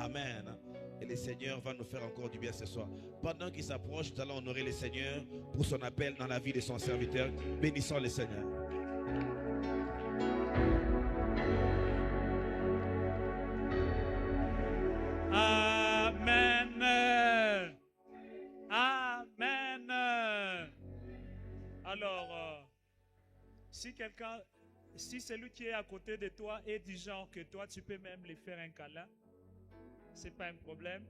Amen. Et le Seigneur va nous faire encore du bien ce soir. Pendant qu'il s'approche, nous allons honorer le Seigneur pour son appel dans la vie de son serviteur. Bénissons le Seigneur. Amen. Amen. Alors, si celui qui est à côté de toi est du genre que toi, tu peux même lui faire un câlin, c'est pas un problème.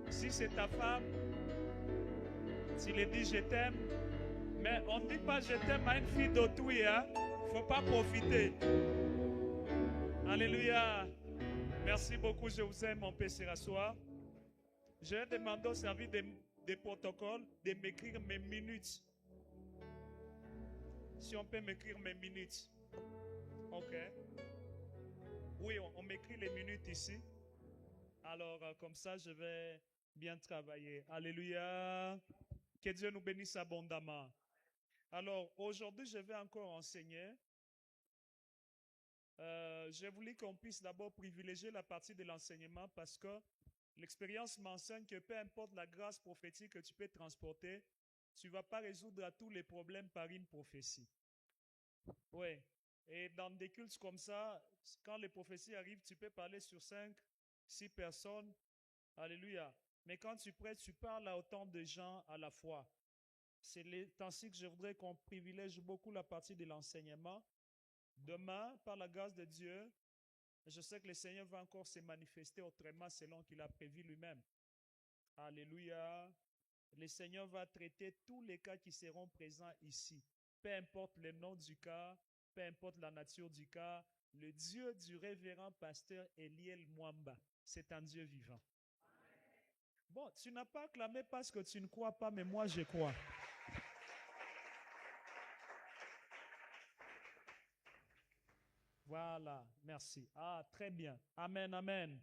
Si c'est ta femme, tu lui dis je t'aime, mais on ne dit pas je t'aime à une fille d'autrui, hein? Faut pas profiter. Alléluia. Merci beaucoup, je vous aime, on peut se rasseoir. Je vais demander au service des protocoles de m'écrire mes minutes. Si on peut m'écrire mes minutes. Ok. Oui, on m'écrit les minutes ici. Alors, comme ça, je vais bien travailler. Alléluia. Que Dieu nous bénisse abondamment. Alors, aujourd'hui, je vais encore enseigner. J'ai voulu qu'on puisse d'abord privilégier la partie de l'enseignement parce que l'expérience m'enseigne que peu importe la grâce prophétique que tu peux transporter, tu ne vas pas résoudre à tous les problèmes par une prophétie. Oui. Et dans des cultes comme ça, quand les prophéties arrivent, tu peux parler sur 5, 6 personnes. Alléluia. Mais quand tu prêches, tu parles à autant de gens à la fois. C'est les temps-ci que je voudrais qu'on privilège beaucoup la partie de l'enseignement. Demain, par la grâce de Dieu, je sais que le Seigneur va encore se manifester autrement selon qu'il a prévu lui-même. Alléluia. Le Seigneur va traiter tous les cas qui seront présents ici. Peu importe le nom du cas, peu importe la nature du cas, le Dieu du révérend pasteur Eliel Mwamba, c'est un Dieu vivant. Bon, tu n'as pas acclamé parce que tu ne crois pas, mais moi je crois. Voilà, merci. Ah, très bien. Amen, amen.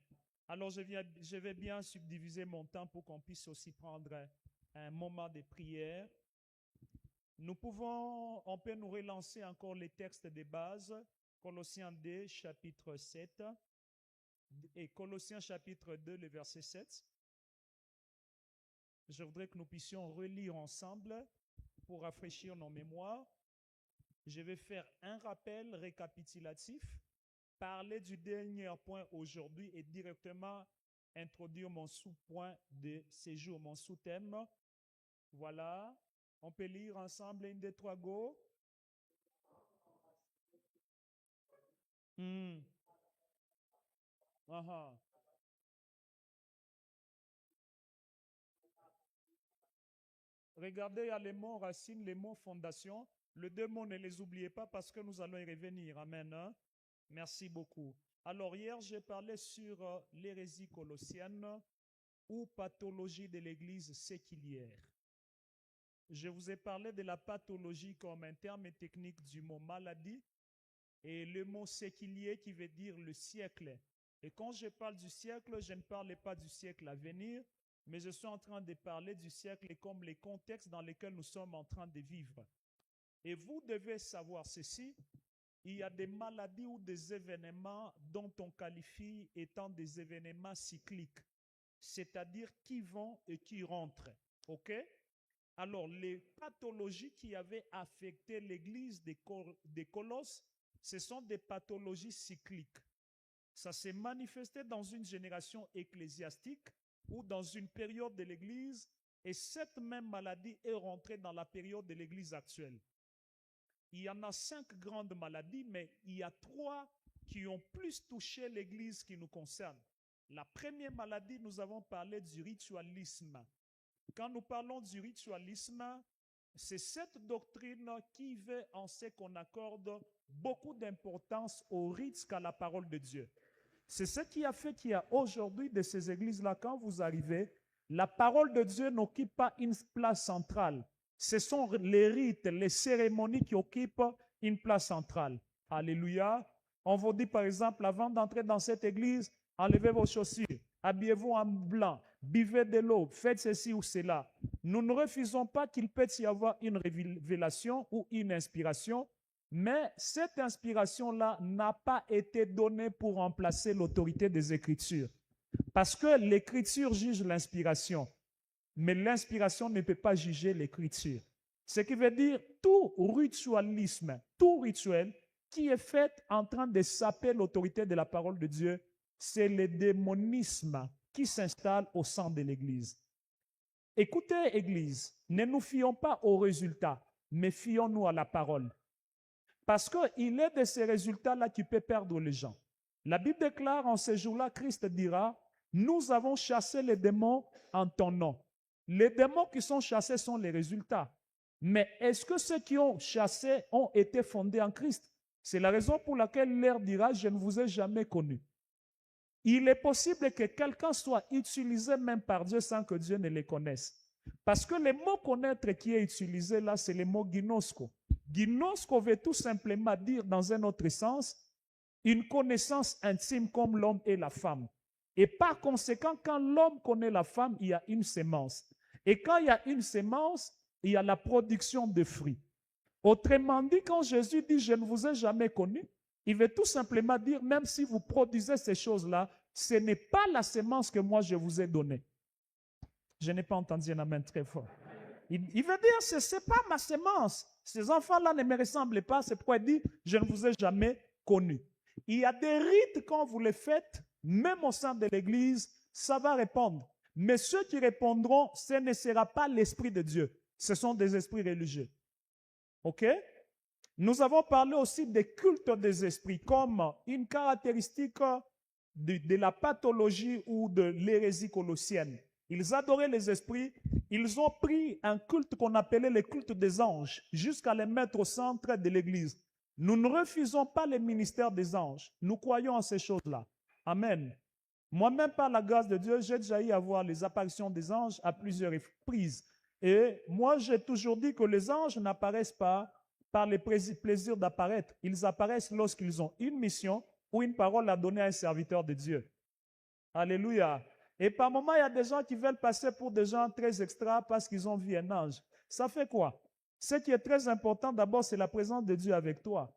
Alors, je vais bien subdiviser mon temps pour qu'on puisse aussi prendre un moment de prière. On peut nous relancer encore les textes de base. Colossiens 2, chapitre 7 et Colossiens chapitre 2, le verset 7. Je voudrais que nous puissions relire ensemble pour rafraîchir nos mémoires. Je vais faire un rappel récapitulatif, parler du dernier point aujourd'hui et directement introduire mon sous-point de séjour, mon sous-thème. Voilà. On peut lire ensemble 1, 2, 3, go. Regardez, il y a les mots racines, les mots fondation. Les deux mots, ne les oubliez pas parce que nous allons y revenir. Amen. Hein? Merci beaucoup. Alors, hier, j'ai parlé sur l'hérésie colossienne ou pathologie de l'Église séculière. Je vous ai parlé de la pathologie comme un terme technique du mot maladie et le mot séculier qui veut dire le siècle. Et quand je parle du siècle, je ne parle pas du siècle à venir, mais je suis en train de parler du siècle comme les contextes dans lesquels nous sommes en train de vivre. Et vous devez savoir ceci, il y a des maladies ou des événements dont on qualifie étant des événements cycliques, c'est-à-dire qui vont et qui rentrent. OK? Alors, les pathologies qui avaient affecté l'église des Colosses, ce sont des pathologies cycliques. Ça s'est manifesté dans une génération ecclésiastique ou dans une période de l'église, et cette même maladie est rentrée dans la période de l'église actuelle. Il y en a 5 grandes maladies, mais il y a 3 qui ont plus touché l'église qui nous concerne. La première maladie, nous avons parlé du ritualisme. Quand nous parlons du ritualisme, c'est cette doctrine qui veut en ce qu'on accorde beaucoup d'importance au rite qu'à la parole de Dieu. C'est ce qui a fait qu'il y a aujourd'hui de ces églises-là, quand vous arrivez, la parole de Dieu n'occupe pas une place centrale. Ce sont les rites, les cérémonies qui occupent une place centrale. Alléluia. On vous dit par exemple, avant d'entrer dans cette église, enlevez vos chaussures, habillez-vous en blanc, buvez de l'eau, faites ceci ou cela. Nous ne refusons pas qu'il peut y avoir une révélation ou une inspiration, Mais cette inspiration-là n'a pas été donnée pour remplacer l'autorité des Écritures. Parce que l'Écriture juge l'inspiration, mais l'inspiration ne peut pas juger l'Écriture. Ce qui veut dire tout ritualisme, tout rituel qui est fait en train de saper l'autorité de la parole de Dieu, c'est le démonisme qui s'installe au sein de l'Église. Écoutez, Église, ne nous fions pas aux résultats, mais fions-nous à la parole. Parce qu'il est de ces résultats-là qui peut perdre les gens. La Bible déclare en ces jours-là, Christ dira, nous avons chassé les démons en ton nom. Les démons qui sont chassés sont les résultats. Mais est-ce que ceux qui ont chassé ont été fondés en Christ? C'est la raison pour laquelle l'air dira, je ne vous ai jamais connu. Il est possible que quelqu'un soit utilisé même par Dieu sans que Dieu ne le connaisse. Parce que le mot connaître qui est utilisé là, c'est le mot ginosko. Ginosko veut tout simplement dire, dans un autre sens, une connaissance intime comme l'homme et la femme. Et par conséquent, quand l'homme connaît la femme, il y a une sémence. Et quand il y a une sémence, il y a la production de fruits. Autrement dit, quand Jésus dit « je ne vous ai jamais connu », il veut tout simplement dire, même si vous produisez ces choses-là, ce n'est pas la sémence que moi je vous ai donnée. Je n'ai pas entendu un amen très fort. Il veut dire, ce n'est pas ma sémence. Ces enfants-là ne me ressemblent pas, c'est pourquoi il dit, je ne vous ai jamais connu. Il y a des rites, quand vous les faites, même au sein de l'Église, ça va répondre. Mais ceux qui répondront, ce ne sera pas l'Esprit de Dieu. Ce sont des esprits religieux. OK? Nous avons parlé aussi des cultes des esprits comme une caractéristique de la pathologie ou de l'hérésie colossienne. Ils adoraient les esprits. Ils ont pris un culte qu'on appelait le culte des anges jusqu'à les mettre au centre de l'Église. Nous ne refusons pas le ministère des anges. Nous croyons en ces choses-là. Amen. Moi-même, par la grâce de Dieu, j'ai déjà eu à voir les apparitions des anges à plusieurs reprises. Et moi, j'ai toujours dit que les anges n'apparaissent pas par le plaisir d'apparaître. Ils apparaissent lorsqu'ils ont une mission ou une parole à donner à un serviteur de Dieu. Alléluia. Et par moments, il y a des gens qui veulent passer pour des gens très extra parce qu'ils ont vu un ange. Ça fait quoi? Ce qui est très important d'abord, c'est la présence de Dieu avec toi.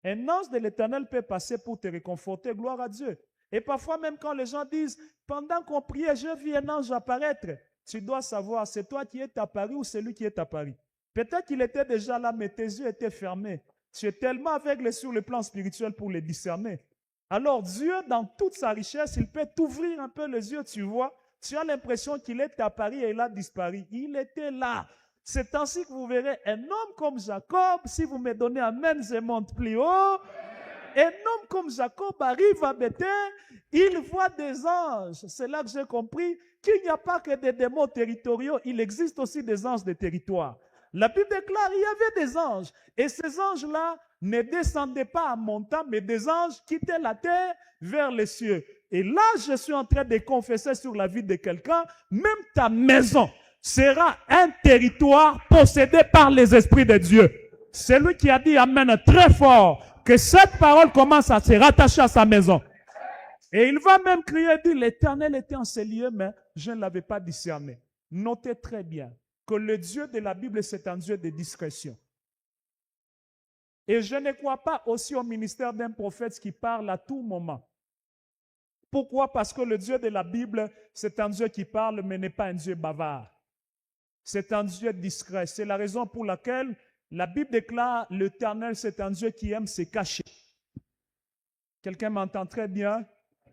Un ange de l'Éternel peut passer pour te réconforter, gloire à Dieu. Et parfois même quand les gens disent, pendant qu'on priait, j'ai vu un ange apparaître, tu dois savoir, c'est toi qui es apparu ou c'est lui qui est apparu. Peut-être qu'il était déjà là, mais tes yeux étaient fermés. Tu es tellement aveugle sur le plan spirituel pour les discerner. Alors Dieu, dans toute sa richesse, il peut t'ouvrir un peu les yeux, tu vois. Tu as l'impression qu'il est apparu et il a disparu. Il était là. C'est ainsi que vous verrez un homme comme Jacob, si vous me donnez amen, je monte plus haut. Un homme comme Jacob arrive à Bethel, il voit des anges. C'est là que j'ai compris qu'il n'y a pas que des démons territoriaux, il existe aussi des anges de territoire. La Bible déclare qu'il y avait des anges. Et ces anges-là ne descendaient pas en montant, mais des anges quittaient la terre vers les cieux. Et là, je suis en train de confesser sur la vie de quelqu'un, même ta maison sera un territoire possédé par les esprits de Dieu. C'est lui qui a dit amen très fort, que cette parole commence à se rattacher à sa maison. Et il va même crier, dire, l'Éternel était en ces lieux, mais je ne l'avais pas discerné. Notez très bien que le Dieu de la Bible, c'est un Dieu de discrétion. Et je ne crois pas aussi au ministère d'un prophète qui parle à tout moment. Pourquoi? Parce que le Dieu de la Bible, c'est un Dieu qui parle, mais n'est pas un Dieu bavard. C'est un Dieu discret. C'est la raison pour laquelle la Bible déclare l'Éternel, c'est un Dieu qui aime se cacher. Quelqu'un m'entend très bien?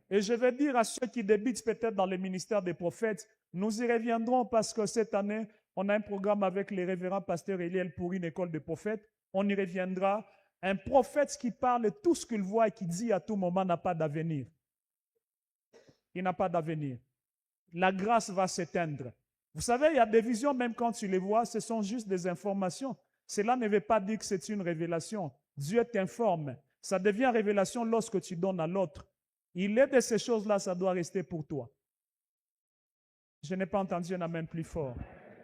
Et je vais dire à ceux qui débutent peut-être dans le ministère des prophètes, nous y reviendrons parce que cette année, on a un programme avec les révérends pasteurs Eliel pour une école de prophètes. On y reviendra. Un prophète qui parle tout ce qu'il voit et qui dit à tout moment n'a pas d'avenir. Il n'a pas d'avenir. La grâce va s'éteindre. Vous savez, il y a des visions, même quand tu les vois, ce sont juste des informations. Cela ne veut pas dire que c'est une révélation. Dieu t'informe. Ça devient révélation lorsque tu donnes à l'autre. Il est de ces choses-là, ça doit rester pour toi. Je n'ai pas entendu un amen plus fort.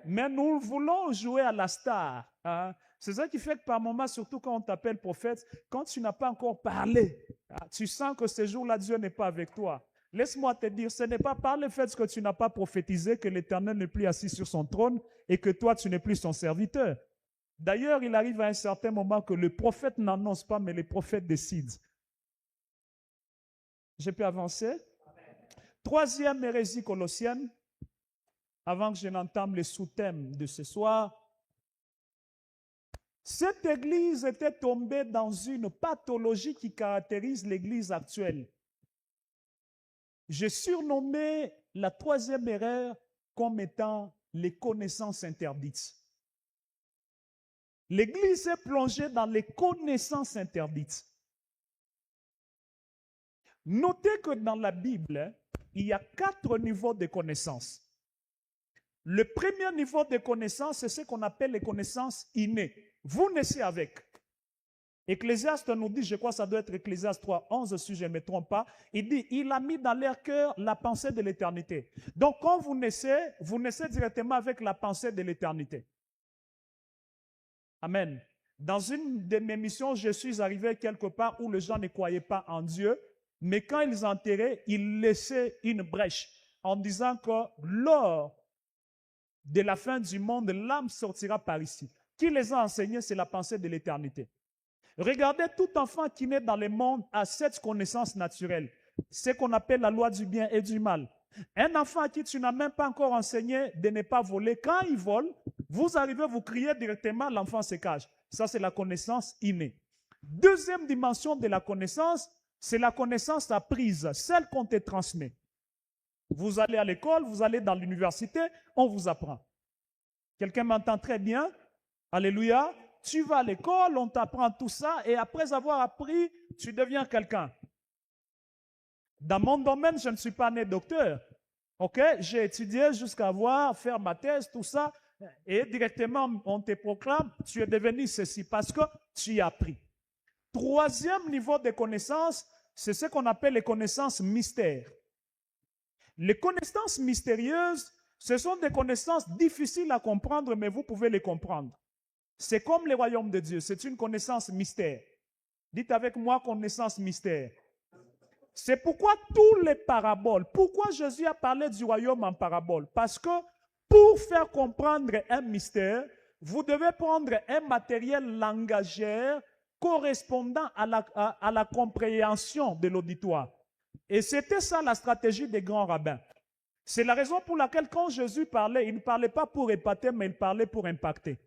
Mais nous voulons jouer à la star. Hein? C'est ça qui fait que par moments, surtout quand on t'appelle prophète, quand tu n'as pas encore parlé, tu sens que ce jour-là, Dieu n'est pas avec toi. Laisse-moi te dire, ce n'est pas par le fait que tu n'as pas prophétisé que l'Éternel n'est plus assis sur son trône et que toi, tu n'es plus son serviteur. D'ailleurs, il arrive à un certain moment que le prophète n'annonce pas, mais les prophètes décident. Je peux avancer? Troisième hérésie colossienne, avant que je n'entame les sous-thèmes de ce soir. Cette église était tombée dans une pathologie qui caractérise l'église actuelle. J'ai surnommé la troisième erreur comme étant les connaissances interdites. L'église est plongée dans les connaissances interdites. Notez que dans la Bible, il y a 4 niveaux de connaissances. Le premier niveau de connaissances, c'est ce qu'on appelle les connaissances innées. Vous naissez avec. Ecclésiaste nous dit, je crois que ça doit être Ecclésiaste 3:11 si je ne me trompe pas, il dit, il a mis dans leur cœur la pensée de l'éternité. Donc quand vous naissez directement avec la pensée de l'éternité. Amen. Dans une de mes missions, je suis arrivé quelque part où les gens ne croyaient pas en Dieu, mais quand ils enterraient, ils laissaient une brèche en disant que lors de la fin du monde, l'âme sortira par ici. Qui les a enseignés, c'est la pensée de l'éternité. Regardez, tout enfant qui naît dans le monde a cette connaissance naturelle. C'est ce qu'on appelle la loi du bien et du mal. Un enfant à qui tu n'as même pas encore enseigné de ne pas voler, quand il vole, vous arrivez, vous criez directement, l'enfant se cache. Ça, c'est la connaissance innée. Deuxième dimension de la connaissance, c'est la connaissance apprise, celle qu'on te transmet. Vous allez à l'école, vous allez dans l'université, on vous apprend. Quelqu'un m'entend très bien? Alléluia. Tu vas à l'école, on t'apprend tout ça, et après avoir appris, tu deviens quelqu'un. Dans mon domaine, je ne suis pas né docteur. Ok? J'ai étudié jusqu'à faire ma thèse, tout ça, et directement, on te proclame, tu es devenu ceci, parce que tu as appris. Troisième niveau de connaissance, c'est ce qu'on appelle les connaissances mystères. Les connaissances mystérieuses, ce sont des connaissances difficiles à comprendre, mais vous pouvez les comprendre. C'est comme le royaume de Dieu, c'est une connaissance mystère. Dites avec moi, connaissance mystère. C'est pourquoi tous les paraboles, pourquoi Jésus a parlé du royaume en parabole? Parce que pour faire comprendre un mystère, vous devez prendre un matériel langagère correspondant à la compréhension de l'auditoire. Et c'était ça la stratégie des grands rabbins. C'est la raison pour laquelle quand Jésus parlait, il ne parlait pas pour épater, mais il parlait pour impacter.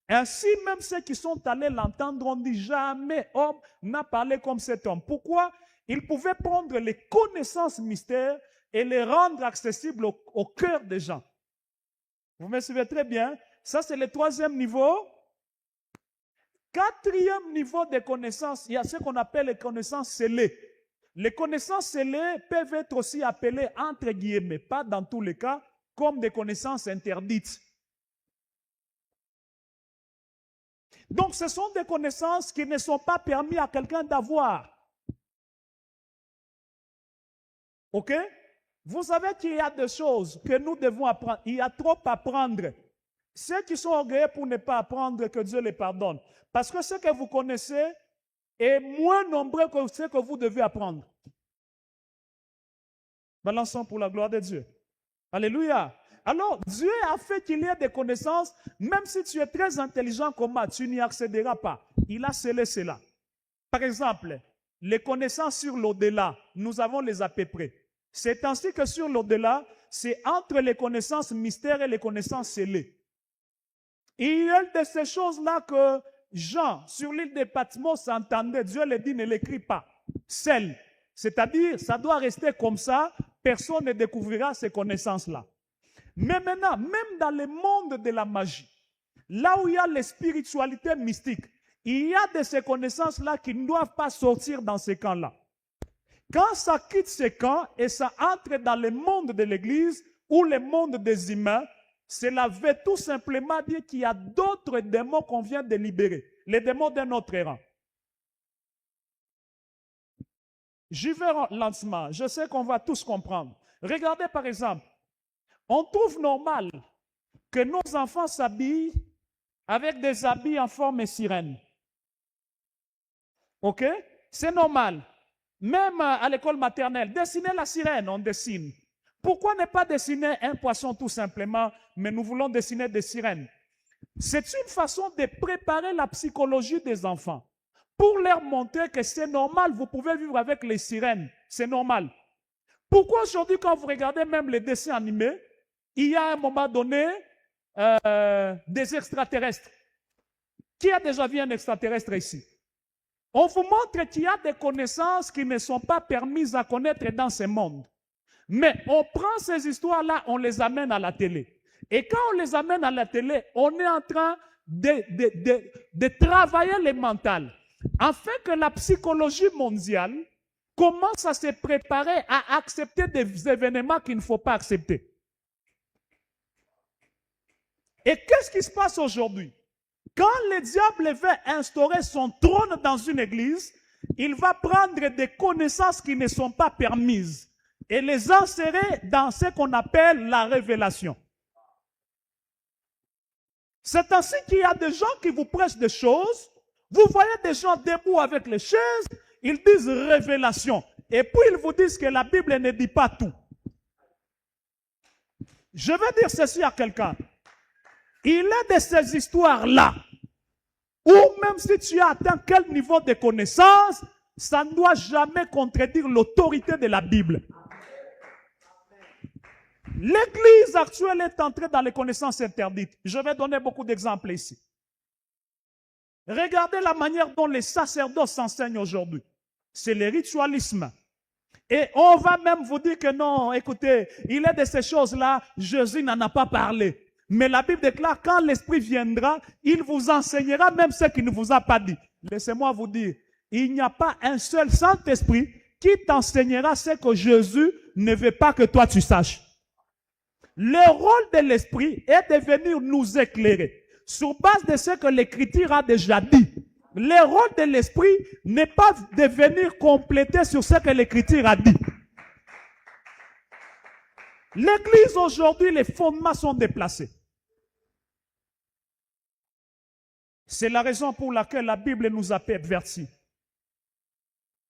Ainsi, même ceux qui sont allés l'entendre ont dit jamais homme n'a parlé comme cet homme. Pourquoi? Il pouvait prendre les connaissances mystères et les rendre accessibles au cœur des gens. Vous me suivez très bien? Ça, c'est le troisième niveau. Quatrième niveau de connaissances, il y a ce qu'on appelle les connaissances scellées. Les connaissances scellées peuvent être aussi appelées, entre guillemets, pas dans tous les cas, comme des connaissances interdites. Donc, ce sont des connaissances qui ne sont pas permis à quelqu'un d'avoir. Ok? Vous savez qu'il y a des choses que nous devons apprendre. Il y a trop à apprendre. Ceux qui sont orgueilleux pour ne pas apprendre, que Dieu les pardonne. Parce que ce que vous connaissez est moins nombreux que ce que vous devez apprendre. Balançons pour la gloire de Dieu. Alléluia. Alors, Dieu a fait qu'il y ait des connaissances, même si tu es très intelligent comme moi, tu n'y accéderas pas. Il a scellé cela. Par exemple, les connaissances sur l'au-delà, nous avons les à peu près. C'est ainsi que sur l'au-delà, c'est entre les connaissances mystères et les connaissances scellées. Il y a de ces choses-là que Jean, sur l'île de Patmos, entendait. Dieu lui dit, ne l'écris pas. Scelle. C'est-à-dire, ça doit rester comme ça. Personne ne découvrira ces connaissances-là. Mais maintenant, même dans le monde de la magie, là où il y a les spiritualités mystiques, il y a de ces connaissances-là qui ne doivent pas sortir dans ces camps-là. Quand ça quitte ces camps et ça entre dans le monde de l'Église ou le monde des humains, cela veut tout simplement dire qu'il y a d'autres démons qu'on vient de libérer, les démons d'un autre rang. J'y vais lentement, je sais qu'on va tous comprendre. Regardez par exemple, on trouve normal que nos enfants s'habillent avec des habits en forme sirène. Ok? C'est normal. Même à l'école maternelle, dessiner la sirène, on dessine. Pourquoi ne pas dessiner un poisson tout simplement, mais nous voulons dessiner des sirènes? C'est une façon de préparer la psychologie des enfants pour leur montrer que c'est normal, vous pouvez vivre avec les sirènes, c'est normal. Pourquoi aujourd'hui, quand vous regardez même les dessins animés, il y a à un moment donné des extraterrestres? Qui a déjà vu un extraterrestre ici? On vous montre qu'il y a des connaissances qui ne sont pas permises à connaître dans ce monde. Mais on prend ces histoires-là, on les amène à la télé. Et quand on les amène à la télé, on est en train de travailler les mentales, afin que la psychologie mondiale commence à se préparer à accepter des événements qu'il ne faut pas accepter. Et qu'est-ce qui se passe aujourd'hui? Quand le diable veut instaurer son trône dans une église, il va prendre des connaissances qui ne sont pas permises et les insérer dans ce qu'on appelle la révélation. C'est ainsi qu'il y a des gens qui vous prêchent des choses. Vous voyez des gens debout avec les chaises, ils disent révélation. Et puis ils vous disent que la Bible ne dit pas tout. Je vais dire ceci à quelqu'un. Il est de ces histoires-là où même si tu as atteint quel niveau de connaissance, ça ne doit jamais contredire l'autorité de la Bible. L'église actuelle est entrée dans les connaissances interdites. Je vais donner beaucoup d'exemples ici. Regardez la manière dont les sacerdotes s'enseignent aujourd'hui. C'est le ritualisme. Et on va même vous dire que non, écoutez, il est de ces choses-là, Jésus n'en a pas parlé. Mais la Bible déclare, quand l'Esprit viendra, il vous enseignera même ce qu'il ne vous a pas dit. Laissez-moi vous dire, il n'y a pas un seul Saint-Esprit qui t'enseignera ce que Jésus ne veut pas que toi tu saches. Le rôle de l'Esprit est de venir nous éclairer sur base de ce que l'Écriture a déjà dit. Le rôle de l'Esprit n'est pas de venir compléter sur ce que l'Écriture a dit. L'Église aujourd'hui, les fondements sont déplacés. C'est la raison pour laquelle la Bible nous a avertis.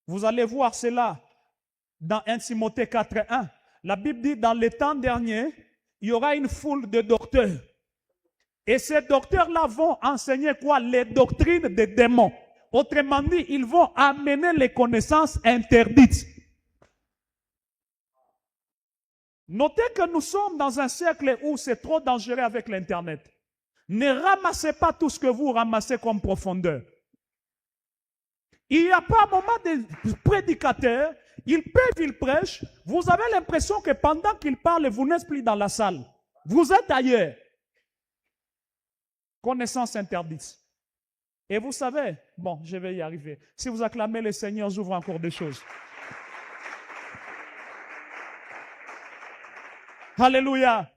Vous allez voir cela dans 1 Timothée 4:1. La Bible dit, dans les temps derniers, il y aura une foule de docteurs. Et ces docteurs-là vont enseigner quoi? Les doctrines des démons. Autrement dit, ils vont amener les connaissances interdites. Notez que nous sommes dans un siècle où c'est trop dangereux avec l'Internet. Ne ramassez pas tout ce que vous ramassez comme profondeur. Il n'y a pas un moment de prédicateur, il prêche, vous avez l'impression que pendant qu'il parle, vous n'êtes plus dans la salle. Vous êtes ailleurs. Connaissance interdite. Et vous savez, bon, je vais y arriver. Si vous acclamez le Seigneur, j'ouvre encore des choses. Alléluia.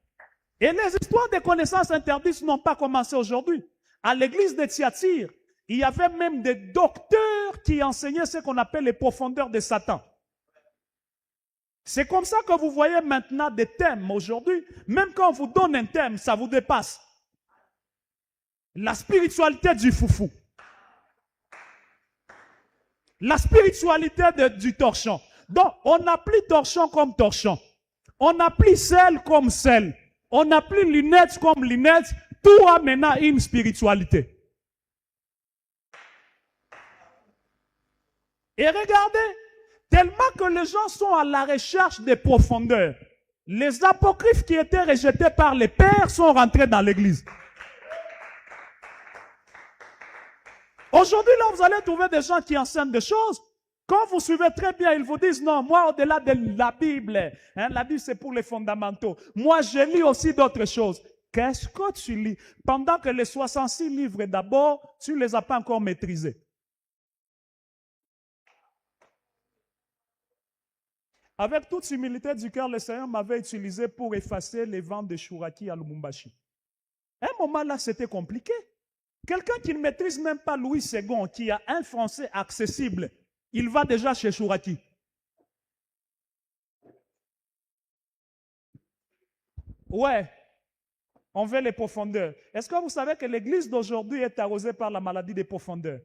Et les histoires de connaissances interdites n'ont pas commencé aujourd'hui. À l'église de Thyatire, il y avait même des docteurs qui enseignaient ce qu'on appelle les profondeurs de Satan. C'est comme ça que vous voyez maintenant des thèmes aujourd'hui. Même quand on vous donne un thème, ça vous dépasse. La spiritualité du foufou. La spiritualité du torchon. Donc, on n'applique torchon comme torchon. On applique sel comme sel. On applique lunettes comme lunettes. Tout a maintenant une spiritualité. Et regardez, tellement que les gens sont à la recherche des profondeurs. Les apocryphes qui étaient rejetés par les pères sont rentrés dans l'église. Aujourd'hui, là, vous allez trouver des gens qui enseignent des choses. Quand vous suivez très bien, ils vous disent, non, moi, au-delà de la Bible, la Bible, c'est pour les fondamentaux. Moi, je lis aussi d'autres choses. Qu'est-ce que tu lis? Pendant que les 66 livres, d'abord, tu ne les as pas encore maîtrisés. Avec toute humilité du cœur, le Seigneur m'avait utilisé pour effacer les ventes de Chouraki à Lubumbashi. À un moment là, c'était compliqué. Quelqu'un qui ne maîtrise même pas Louis II, qui a un français accessible, il va déjà chez Chouraki. Ouais, on veut les profondeurs. Est-ce que vous savez que l'église d'aujourd'hui est arrosée par la maladie des profondeurs?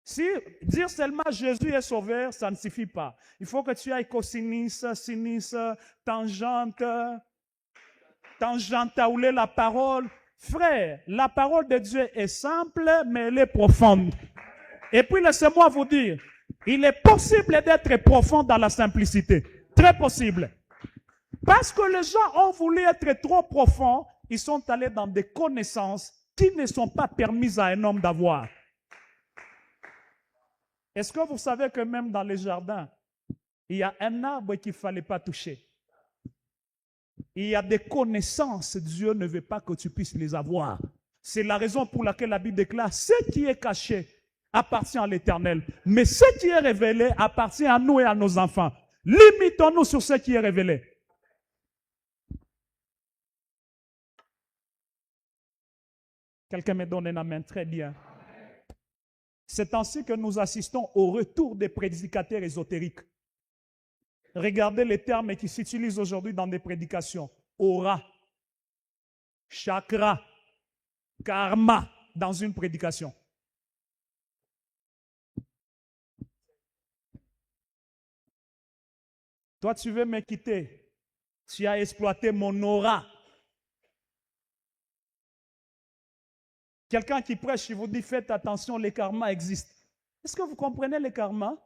Si dire seulement Jésus est sauveur, ça ne suffit pas. Il faut que tu ailles cosinus, sinus, tangente, tangentaouler la parole. Frère, la parole de Dieu est simple, mais elle est profonde. Et puis laissez-moi vous dire, il est possible d'être profond dans la simplicité. Très possible. Parce que les gens ont voulu être trop profonds, ils sont allés dans des connaissances qui ne sont pas permises à un homme d'avoir. Est-ce que vous savez que même dans les jardins, il y a un arbre qu'il ne fallait pas toucher? Il y a des connaissances, Dieu ne veut pas que tu puisses les avoir. C'est la raison pour laquelle la Bible déclare, ce qui est caché appartient à l'Éternel, mais ce qui est révélé appartient à nous et à nos enfants. Limitons-nous sur ce qui est révélé. Quelqu'un me donne un amen, très bien. C'est ainsi que nous assistons au retour des prédicateurs ésotériques. Regardez les termes qui s'utilisent aujourd'hui dans des prédications. Aura, chakra, karma, dans une prédication. Toi, tu veux me quitter. Tu as exploité mon aura. Quelqu'un qui prêche, il vous dit, faites attention, les karmas existent. Est-ce que vous comprenez les karmas?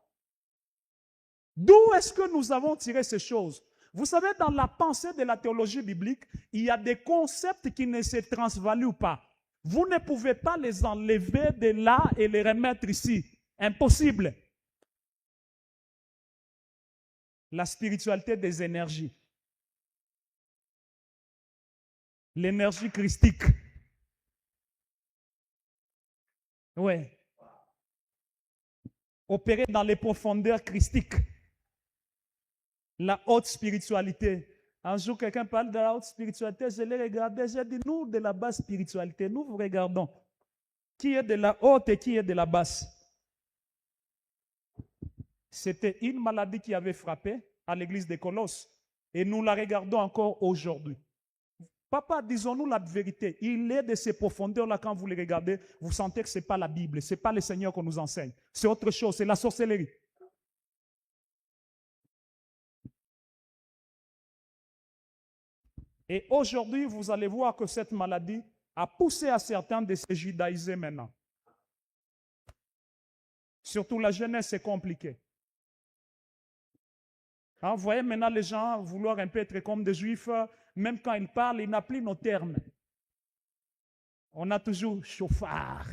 D'où est-ce que nous avons tiré ces choses? Vous savez, dans la pensée de la théologie biblique, il y a des concepts qui ne se transvaluent pas. Vous ne pouvez pas les enlever de là et les remettre ici. Impossible. La spiritualité des énergies. L'énergie christique. Oui. Opérer dans les profondeurs christiques. La haute spiritualité. Un jour, quelqu'un parle de la haute spiritualité, je l'ai regardé, j'ai dit, nous, de la basse spiritualité, nous vous regardons. Qui est de la haute et qui est de la basse? C'était une maladie qui avait frappé à l'église de Colosses. Et nous la regardons encore aujourd'hui. Papa, disons-nous la vérité. Il est de ces profondeurs-là, quand vous les regardez, vous sentez que ce n'est pas la Bible, ce n'est pas le Seigneur qu'on nous enseigne. C'est autre chose, c'est la sorcellerie. Et aujourd'hui, vous allez voir que cette maladie a poussé à certains de se judaïser maintenant. Surtout la jeunesse, c'est compliqué. Hein, vous voyez maintenant les gens vouloir un peu être comme des juifs, même quand ils parlent, ils n'appliquent nos termes. On a toujours chauffard.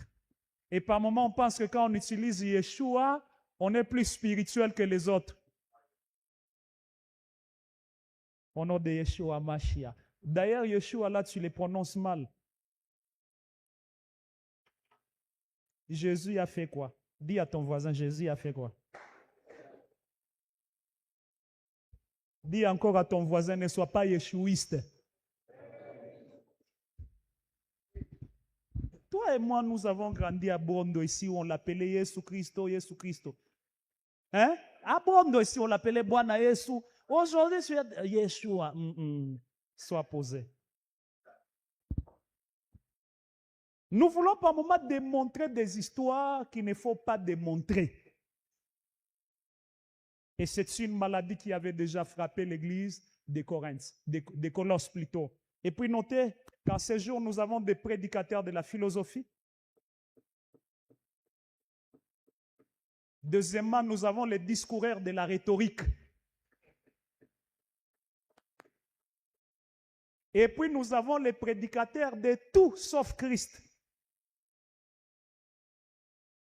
Et par moments, on pense que quand on utilise Yeshua, on est plus spirituel que les autres. Au nom de Yeshua Mashiach. D'ailleurs, Yeshua, là, tu les prononces mal. Jésus a fait quoi? Dis à ton voisin, Jésus a fait quoi? Dis encore à ton voisin, ne sois pas yeshouiste. Toi et moi, nous avons grandi à Bondo ici où on l'appelait Yesu Christo, Yesu Christo. Hein? À Bondo ici, on l'appelait Bwana Yesu. Aujourd'hui, tu es Yeshua. Sois posé. Nous voulons par moment démontrer des histoires qu'il ne faut pas démontrer. Et c'est une maladie qui avait déjà frappé l'église de Corinthe, de Colosses plutôt. Et puis notez qu'en ces jours, nous avons des prédicateurs de la philosophie. Deuxièmement, nous avons les discoureurs de la rhétorique. Et puis nous avons les prédicateurs de tout sauf Christ.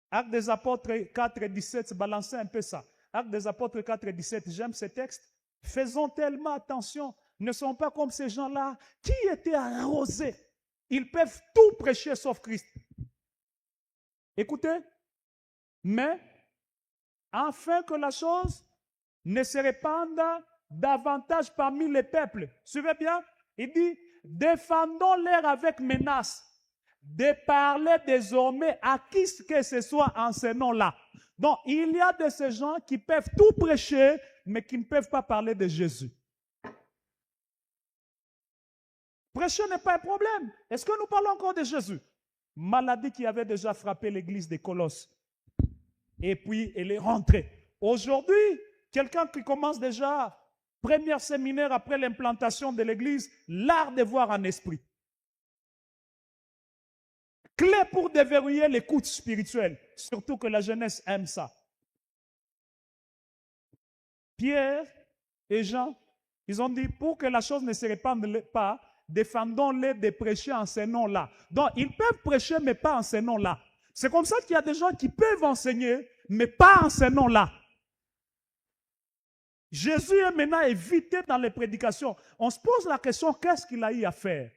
Actes des apôtres 4 et 17, balancez un peu ça. Actes des apôtres 4 et 17, j'aime ce texte. Faisons tellement attention, ne sont pas comme ces gens-là qui étaient arrosés. Ils peuvent tout prêcher sauf Christ. Écoutez, mais afin que la chose ne se répande davantage parmi les peuples. Suivez bien, il dit, défendons-les avec menace de parler désormais à qui que ce soit en ce nom-là. Donc, il y a de ces gens qui peuvent tout prêcher, mais qui ne peuvent pas parler de Jésus. Prêcher n'est pas un problème. Est-ce que nous parlons encore de Jésus? Maladie qui avait déjà frappé l'église de Colosses. Et puis, elle est rentrée. Aujourd'hui, quelqu'un qui commence déjà Premier séminaire après l'implantation de l'église, l'art de voir en esprit. Clé pour déverrouiller l'écoute spirituelle, surtout que la jeunesse aime ça. Pierre et Jean, ils ont dit, pour que la chose ne se répande pas, défendons-les de prêcher en ces noms-là. Donc, ils peuvent prêcher, mais pas en ces noms-là. C'est comme ça qu'il y a des gens qui peuvent enseigner, mais pas en ces noms-là. Jésus est maintenant évité dans les prédications. On se pose la question, qu'est-ce qu'il a eu à faire?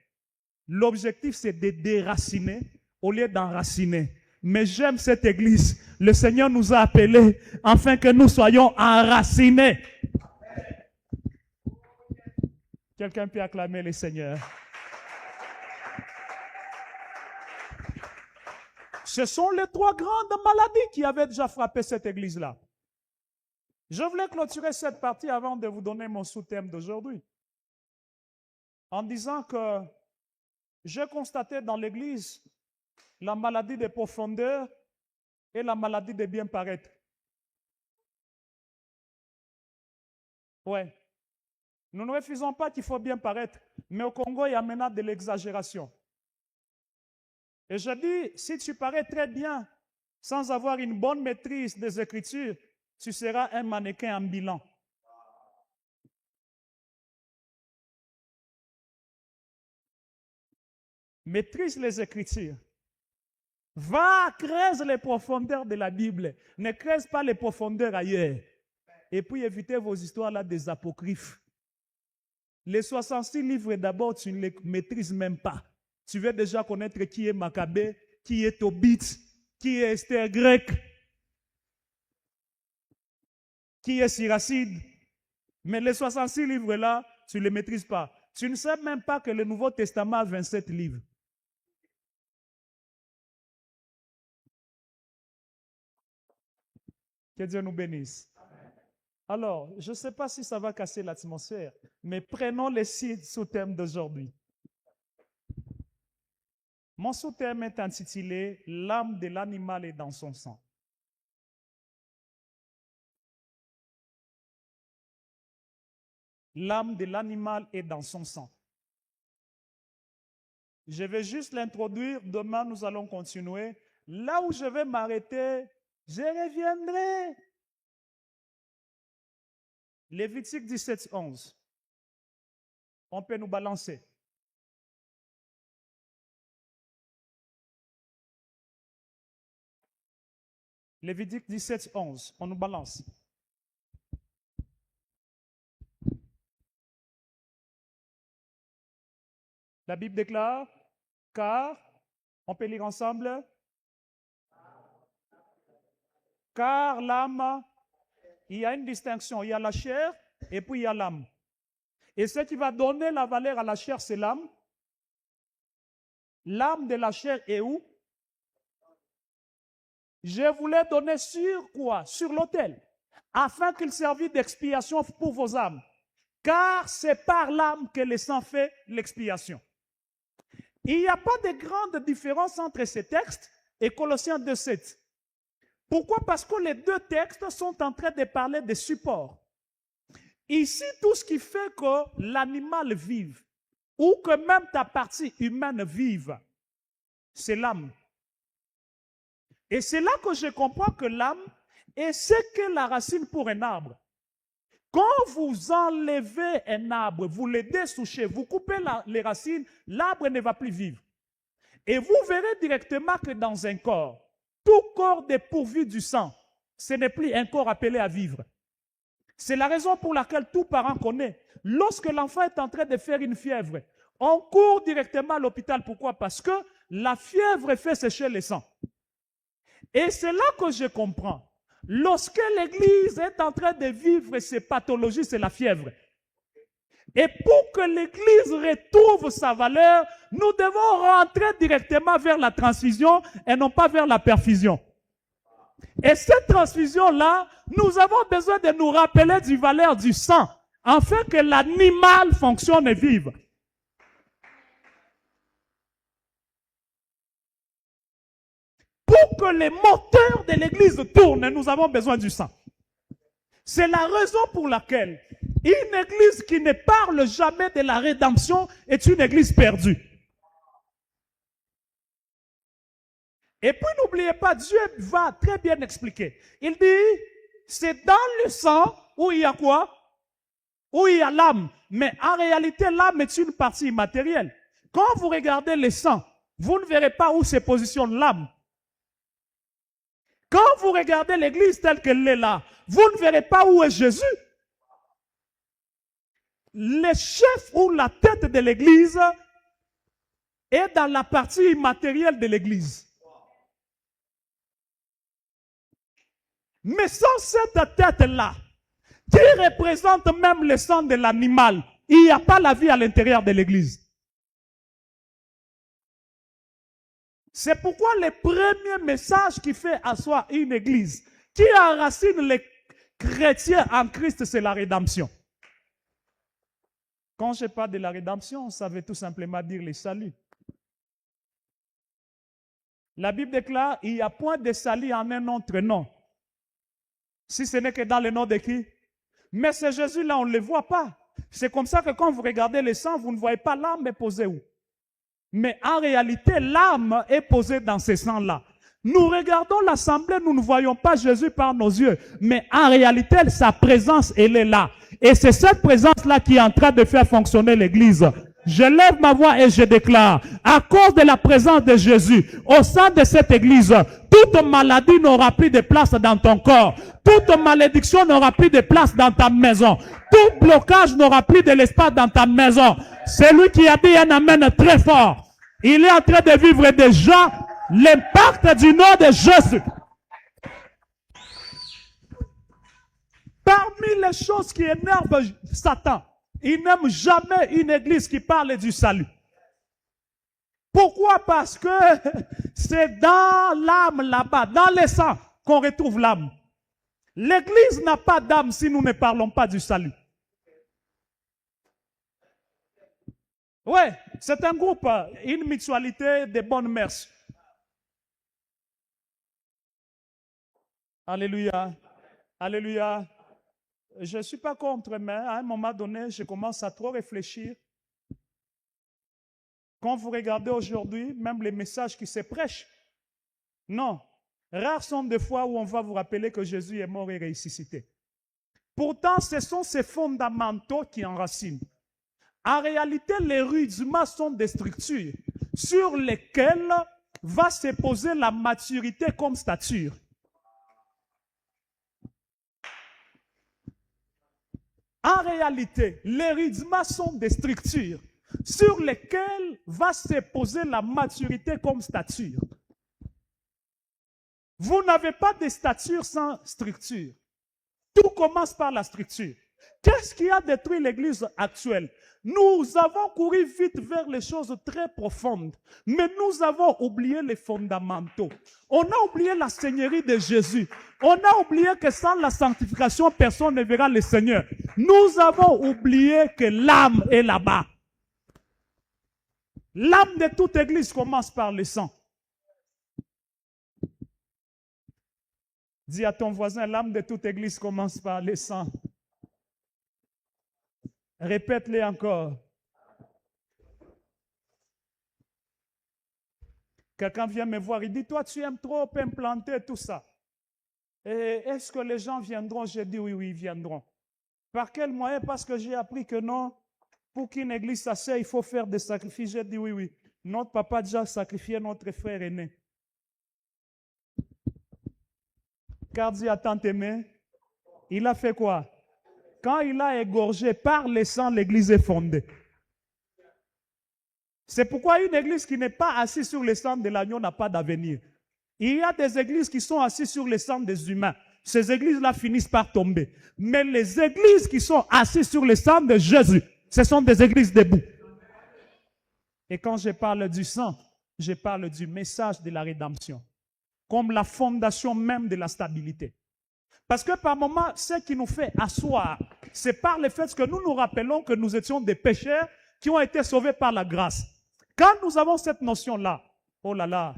L'objectif, c'est de déraciner au lieu d'enraciner. Mais j'aime cette église. Le Seigneur nous a appelés afin que nous soyons enracinés. Quelqu'un peut acclamer le Seigneur. Ce sont les 3 grandes maladies qui avaient déjà frappé cette église-là. Je voulais clôturer cette partie avant de vous donner mon sous-thème d'aujourd'hui. En disant que j'ai constaté dans l'église la maladie de profondeur et la maladie de bien paraître. Ouais. Nous ne refusons pas qu'il faut bien paraître, mais au Congo, il y a maintenant de l'exagération. Et je dis, si tu parais très bien, sans avoir une bonne maîtrise des Écritures, tu seras un mannequin ambulant. Maîtrise les Écritures. Va, creuse les profondeurs de la Bible. Ne creuse pas les profondeurs ailleurs. Et puis évitez vos histoires là des apocryphes. Les 66 livres d'abord, tu ne les maîtrises même pas. Tu veux déjà connaître qui est Maccabée, qui est Tobit, qui est Esther grecque, qui est Siracide. Mais les 66 livres là, tu ne les maîtrises pas. Tu ne sais même pas que le Nouveau Testament a 27 livres. Que Dieu nous bénisse. Alors, je ne sais pas si ça va casser l'atmosphère, mais prenons les 6 sous-thèmes d'aujourd'hui. Mon sous-thème est intitulé « L'âme de l'animal est dans son sang ». L'âme de l'animal est dans son sang. Je vais juste l'introduire. Demain, nous allons continuer. Là où je vais m'arrêter, je reviendrai. Lévitique 17, 11. On peut nous balancer. Lévitique 17, 11. On nous balance. La Bible déclare, car, on peut lire ensemble, car l'âme, il y a une distinction, il y a la chair et puis il y a l'âme. Et ce qui va donner la valeur à la chair, c'est l'âme. L'âme de la chair est où? Je voulais donner sur quoi? Sur l'autel, afin qu'il servît d'expiation pour vos âmes. Car c'est par l'âme que le sang fait l'expiation. Il n'y a pas de grande différence entre ces textes et Colossiens 2,7. Pourquoi? Parce que les 2 textes sont en train de parler de support. Ici, tout ce qui fait que l'animal vive, ou que même ta partie humaine vive, c'est l'âme. Et c'est là que je comprends que l'âme est ce que la racine pour un arbre. Quand vous enlevez un arbre, vous le dessouchez, vous coupez les racines, l'arbre ne va plus vivre. Et vous verrez directement que dans un corps, tout corps dépourvu du sang, ce n'est plus un corps appelé à vivre. C'est la raison pour laquelle tout parent connaît. Lorsque l'enfant est en train de faire une fièvre, on court directement à l'hôpital. Pourquoi? Parce que la fièvre fait sécher le sang. Et c'est là que je comprends. Lorsque l'Église est en train de vivre ces pathologies, c'est la fièvre. Et pour que l'Église retrouve sa valeur, nous devons rentrer directement vers la transfusion et non pas vers la perfusion. Et cette transfusion-là, nous avons besoin de nous rappeler du valeur du sang, afin que l'animal fonctionne et vive. Pour que les moteurs de l'Église tournent, nous avons besoin du sang. C'est la raison pour laquelle Une église qui ne parle jamais de la rédemption est une église perdue. Et puis n'oubliez pas, Dieu va très bien expliquer. Il dit, c'est dans le sang où il y a quoi? Où il y a l'âme. Mais en réalité, l'âme est une partie immatérielle. Quand vous regardez le sang, vous ne verrez pas où se positionne l'âme. Quand vous regardez l'église telle qu'elle est là, vous ne verrez pas où est Jésus. Le chef ou la tête de l'église est dans la partie immatérielle de l'église. Mais sans cette tête-là, qui représente même le sang de l'animal, il n'y a pas la vie à l'intérieur de l'église. C'est pourquoi le premier message qui fait asseoir une église, qui enracine les chrétiens en Christ, c'est la rédemption. Quand je parle de la rédemption, ça veut tout simplement dire le salut. La Bible déclare, il n'y a point de salut en un autre nom. Si ce n'est que dans le nom de qui? Mais ce Jésus-là, on ne le voit pas. C'est comme ça que quand vous regardez le sang, vous ne voyez pas l'âme est posée où. Mais en réalité, l'âme est posée dans ce sang-là. Nous regardons l'assemblée, nous ne voyons pas Jésus par nos yeux. Mais en réalité, sa présence, elle est là. Et c'est cette présence-là qui est en train de faire fonctionner l'église. Je lève ma voix et je déclare, à cause de la présence de Jésus, au sein de cette église, toute maladie n'aura plus de place dans ton corps. Toute malédiction n'aura plus de place dans ta maison. Tout blocage n'aura plus de l'espace dans ta maison. C'est lui qui a dit un amen très fort. Il est en train de vivre déjà l'impact du nom de Jésus. Parmi les choses qui énervent Satan, il n'aime jamais une église qui parle du salut. Pourquoi? Parce que c'est dans l'âme là-bas, dans le sang, qu'on retrouve l'âme. L'église n'a pas d'âme si nous ne parlons pas du salut. Ouais, c'est un groupe, une mutualité de bonnes mœurs. Alléluia. Alléluia. Je ne suis pas contre, mais à un moment donné, je commence à trop réfléchir. Quand vous regardez aujourd'hui, même les messages qui se prêchent, non. Rares sont des fois où on va vous rappeler que Jésus est mort et ressuscité. Pourtant, ce sont ces fondamentaux qui enracinent. En réalité, les rudiments sont des structures sur lesquelles va se poser la maturité comme stature. En réalité, les rudiments sont des structures sur lesquelles va se poser la maturité comme stature. Vous n'avez pas de stature sans structure. Tout commence par la structure. Qu'est-ce qui a détruit l'église actuelle? Nous avons couru vite vers les choses très profondes, mais nous avons oublié les fondamentaux. On a oublié la seigneurie de Jésus. On a oublié que sans la sanctification, personne ne verra le Seigneur. Nous avons oublié que l'âme est là-bas. L'âme de toute église commence par le sang. Dis à ton voisin, l'âme de toute église commence par le sang. Répète-le encore. Quelqu'un vient me voir, il dit, toi tu aimes trop implanter tout ça. Et est-ce que les gens viendront? J'ai dit oui, oui, ils viendront. Par quel moyen? Parce que j'ai appris que non, pour qu'une église s'asseye, il faut faire des sacrifices. J'ai dit oui, oui. Notre papa a déjà sacrifié notre frère aîné. Car Dieu a tant aimé, il a fait quoi? Quand il a égorgé par le sang, l'église est fondée. C'est pourquoi une église qui n'est pas assise sur le sang de l'agneau n'a pas d'avenir. Il y a des églises qui sont assises sur le sang des humains. Ces églises-là finissent par tomber. Mais les églises qui sont assises sur le sang de Jésus, ce sont des églises debout. Et quand je parle du sang, je parle du message de la rédemption, comme la fondation même de la stabilité. Parce que par moments, ce qui nous fait asseoir, c'est par le fait que nous nous rappelons que nous étions des pécheurs qui ont été sauvés par la grâce. Quand nous avons cette notion-là, oh là là,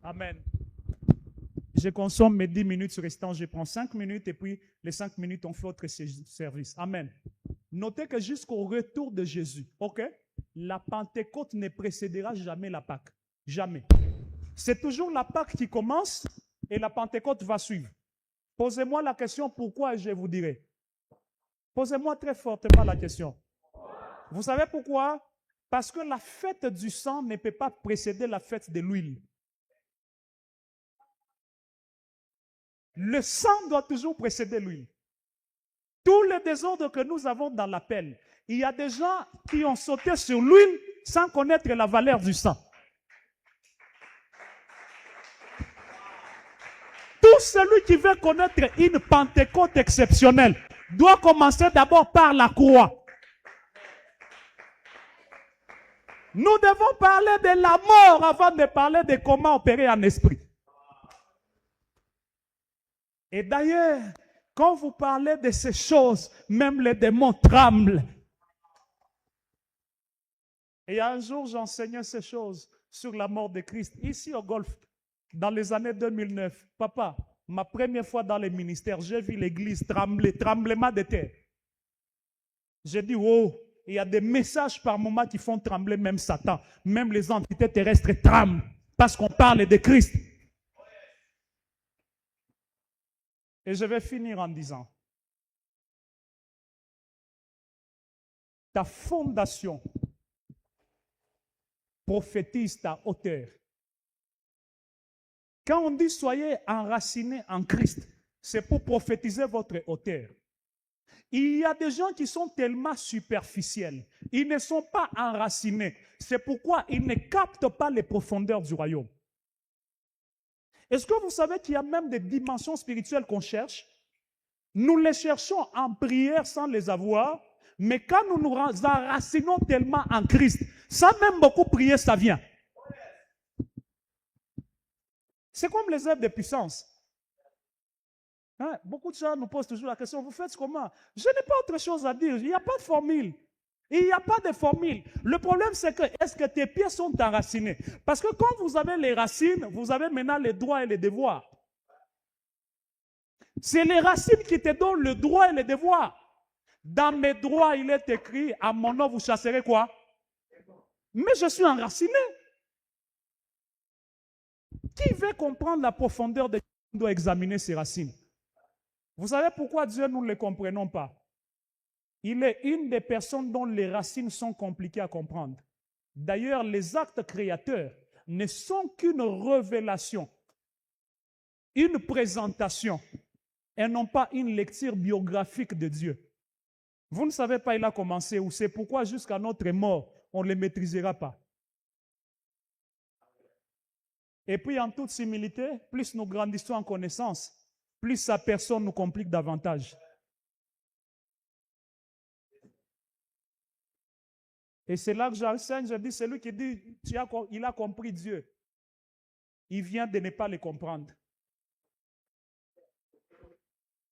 Amen. Je consomme mes 10 minutes restants, je prends 5 minutes et puis les 5 minutes, on fait autre service. Amen. Notez que jusqu'au retour de Jésus, ok, la Pentecôte ne précédera jamais la Pâque. Jamais. C'est toujours la Pâque qui commence et la Pentecôte va suivre. Posez-moi la question pourquoi et je vous dirai. Posez-moi très fortement la question. Vous savez pourquoi? Parce que la fête du sang ne peut pas précéder la fête de l'huile. Le sang doit toujours précéder l'huile. Tous les désordres que nous avons dans l'appel, il y a des gens qui ont sauté sur l'huile sans connaître la valeur du sang. Tout celui qui veut connaître une Pentecôte exceptionnelle doit commencer d'abord par la croix. Nous devons parler de la mort avant de parler de comment opérer en esprit. Et d'ailleurs, quand vous parlez de ces choses, même les démons tremblent. Et un jour, j'enseignais ces choses sur la mort de Christ, ici au Golfe, dans les années 2009. Papa, ma première fois dans le ministère, j'ai vu l'église trembler, tremblement de terre. J'ai dit, oh, il y a des messages par moments qui font trembler même Satan, même les entités terrestres tremblent, parce qu'on parle de Christ. Et je vais finir en disant, ta fondation prophétise ta hauteur. Quand on dit soyez enracinés en Christ, c'est pour prophétiser votre hauteur. Il y a des gens qui sont tellement superficiels, ils ne sont pas enracinés. C'est pourquoi ils ne captent pas les profondeurs du royaume. Est-ce que vous savez qu'il y a même des dimensions spirituelles qu'on cherche? Nous les cherchons en prière sans les avoir, mais quand nous nous enracinons tellement en Christ, sans même beaucoup prier, ça vient. C'est comme les œuvres de puissance. Hein? Beaucoup de gens nous posent toujours la question, vous faites comment? Je n'ai pas autre chose à dire, il n'y a pas de formule. Il n'y a pas de formule. Le problème, c'est que est-ce que tes pieds sont enracinés? Parce que quand vous avez les racines, vous avez maintenant les droits et les devoirs. C'est les racines qui te donnent le droit et le devoir. Dans mes droits, il est écrit, à mon nom, vous chasserez quoi? Mais je suis enraciné. Qui veut comprendre la profondeur de Dieu doit examiner ses racines? Vous savez pourquoi Dieu, nous ne le comprenons pas? Il est une des personnes dont les racines sont compliquées à comprendre. D'ailleurs, les actes créateurs ne sont qu'une révélation, une présentation, et non pas une lecture biographique de Dieu. Vous ne savez pas, il a commencé où, c'est pourquoi jusqu'à notre mort, on ne le maîtrisera pas. Et puis, en toute similité, plus nous grandissons en connaissance, plus sa personne nous complique davantage. Et c'est là que j'enseigne, je dis, celui qui dit, il a compris Dieu, il vient de ne pas le comprendre.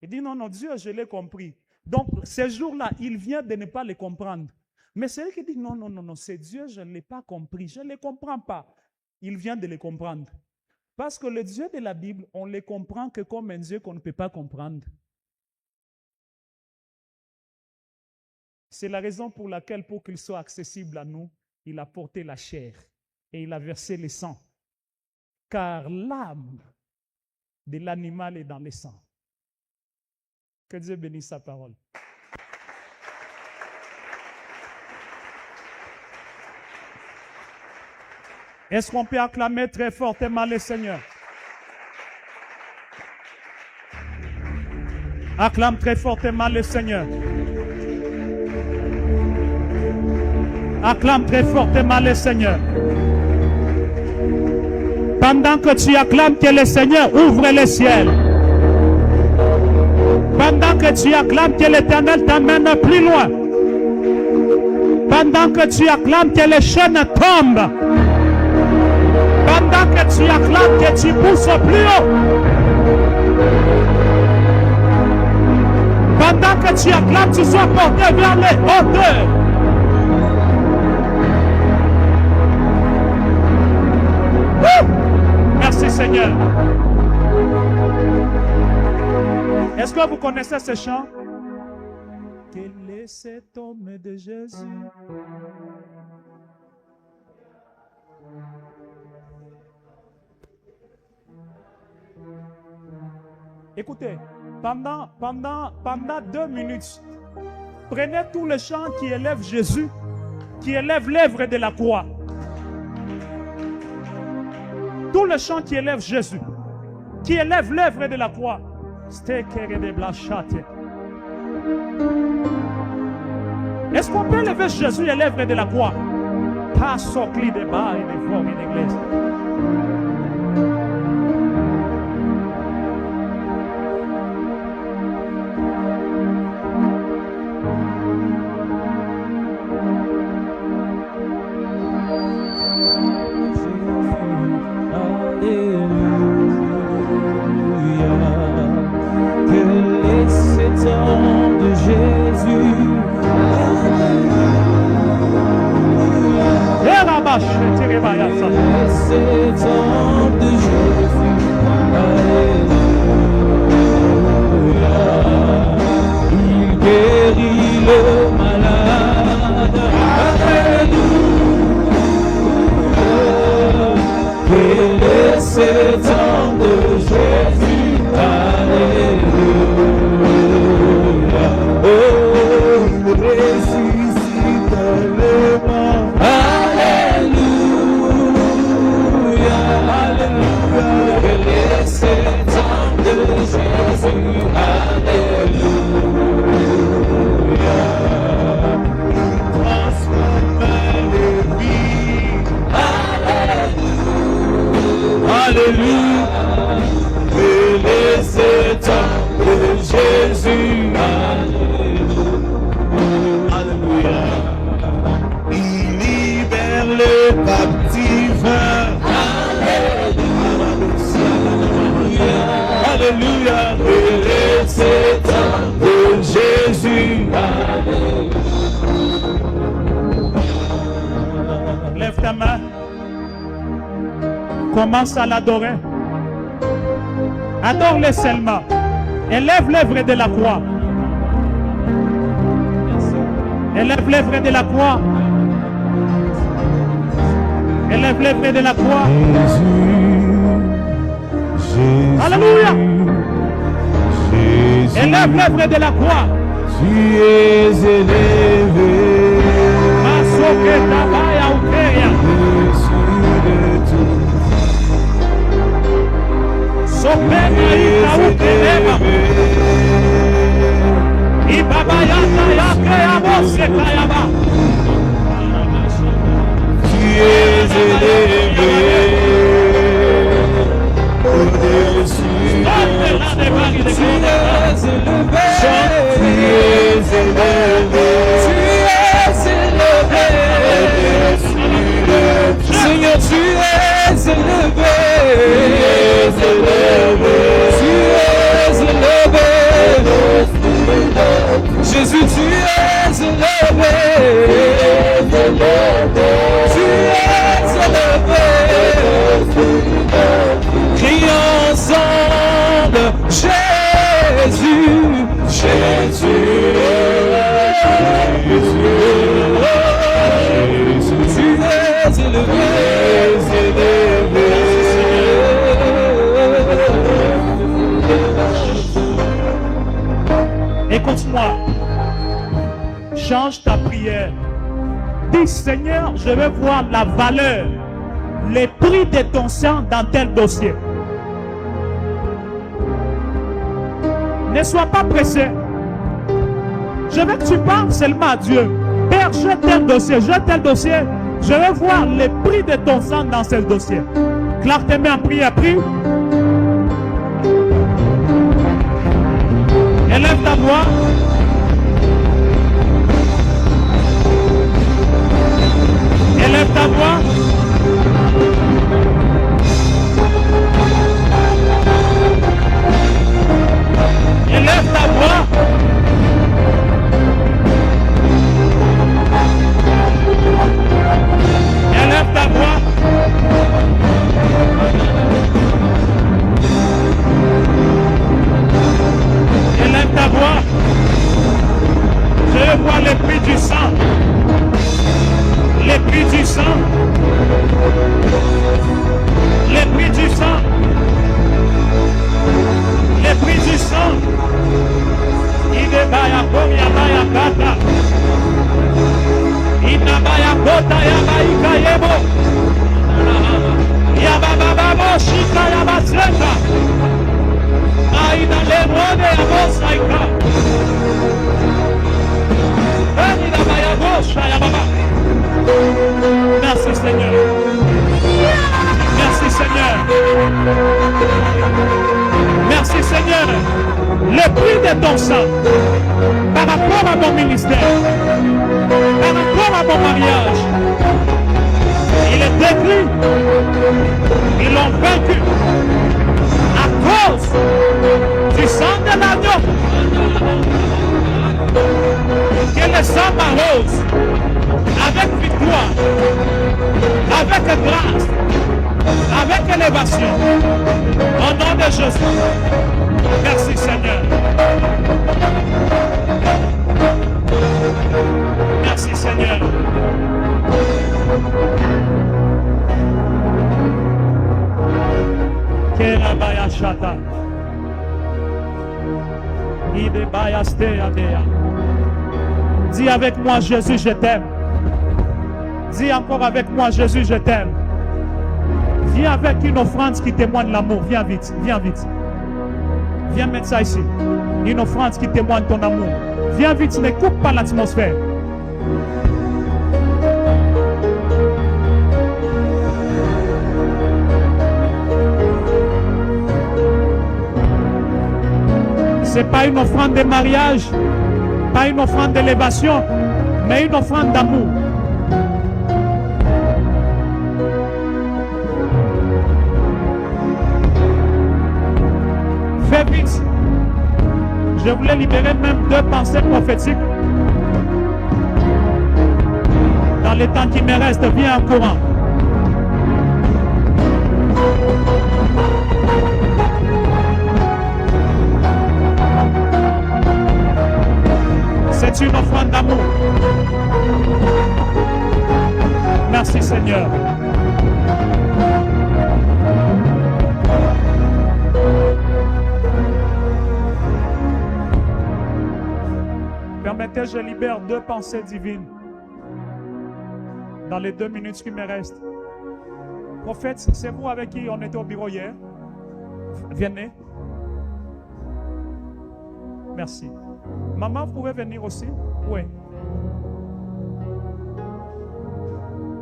Il dit, non, Dieu, je l'ai compris. Donc, ces jours-là, il vient de ne pas le comprendre. Mais celui qui dit, non, c'est Dieu, je ne l'ai pas compris, je ne le comprends pas. Il vient de le comprendre. Parce que le Dieu de la Bible, on ne le comprend que comme un Dieu qu'on ne peut pas comprendre. C'est la raison pour laquelle, pour qu'il soit accessible à nous, il a porté la chair et il a versé le sang. Car l'âme de l'animal est dans le sang. Que Dieu bénisse sa parole. Est-ce qu'on peut acclamer très fortement le Seigneur? Acclame très fortement le Seigneur. Acclame très fortement le Seigneur. Pendant que tu acclames que le Seigneur ouvre les ciels. Pendant que tu acclames que l'Éternel t'amène plus loin. Pendant que tu acclames que les chaînes tombent. Pendant que tu acclames que tu pousses plus haut. Pendant que tu acclames, tu sois porté vers les hauteurs. Merci Seigneur. Est-ce que vous connaissez ce chant? Quel est cet homme de Jésus? Écoutez, pendant 2 minutes, prenez tous les chants qui élèvent Jésus, qui élèvent l'œuvre de la croix. Tous les chants qui élèvent Jésus, qui élèvent l'œuvre de la croix. Est-ce qu'on peut élever Jésus et l'œuvre de la croix? Pas sortir des bas et des formes et d'église. Lève ta main. Commence à l'adorer. Adore-le seulement. Élève l'œuvre de la croix. Élève l'œuvre de la croix. Élève l'œuvre de la croix. Alléluia. Élève l'œuvre de la croix. Tu es élevé. Masoke tabaya ukeya. Au-dessus de tout. Sopena ita ukeleba. Ibaba yata yakeya bose kayaba. Tu es élevé. Au-dessus de tout. Tu es élevé. Seigneur, tu es élevé. Tu es élevé. Jésus, tu es élevé. Tu es élevé. Crions ensemble, Jésus, Jésus, Jésus, tu es élevé, Écoute-moi. Change ta prière. Dis Seigneur, je veux voir la valeur, les prix de ton sang dans tel dossier. Ne sois pas pressé. Je veux que tu parles seulement à Dieu. Père, j'ai tel dossier, j'ai tel dossier. Je veux voir les prix de ton sang dans ce dossier. Claque tes mains en prière, prie. Élève ta voix. Élève ta voix. Élève ta voix. Élève ta voix. du sang. Les prix du sang. Les prix du sang. Les prix du sang. Ide baya komia baya kata. Ina baya kota ya baika yebo. Ya baba moshika ya baseka. Aina lemone ya mosaika. Aina baya mosha ya baba. Merci Seigneur. Merci Seigneur. Merci Seigneur. Le prix de ton sang par rapport à mon ministère, par rapport à mon mariage, il est écrit, ils l'ont vaincu à cause du sang de l'agneau. Que le sang m'arrose avec victoire, avec grâce, avec élévation, au nom de Jésus. Merci Seigneur. Merci Seigneur. Kerabaya Shata. Idebaya Steadea. Dis avec moi Jésus, je t'aime. Dis encore avec moi Jésus, je t'aime. Viens avec une offrande qui témoigne l'amour. Viens vite, viens vite. Viens mettre ça ici. Une offrande qui témoigne ton amour. Viens vite, ne coupe pas l'atmosphère. C'est pas une offrande de mariage, pas une offrande d'élévation, mais une offrande d'amour. Fais vite. Je voulais libérer même 2 pensées prophétiques. Dans les temps qui me restent, viens en courant. C'est une offrande d'amour. Merci Seigneur. Permettez, je libère 2 pensées divines dans les 2 minutes qui me restent. Prophète, c'est vous avec qui on était au bureau hier? Venez. Merci. Maman, vous pouvez venir aussi? Oui.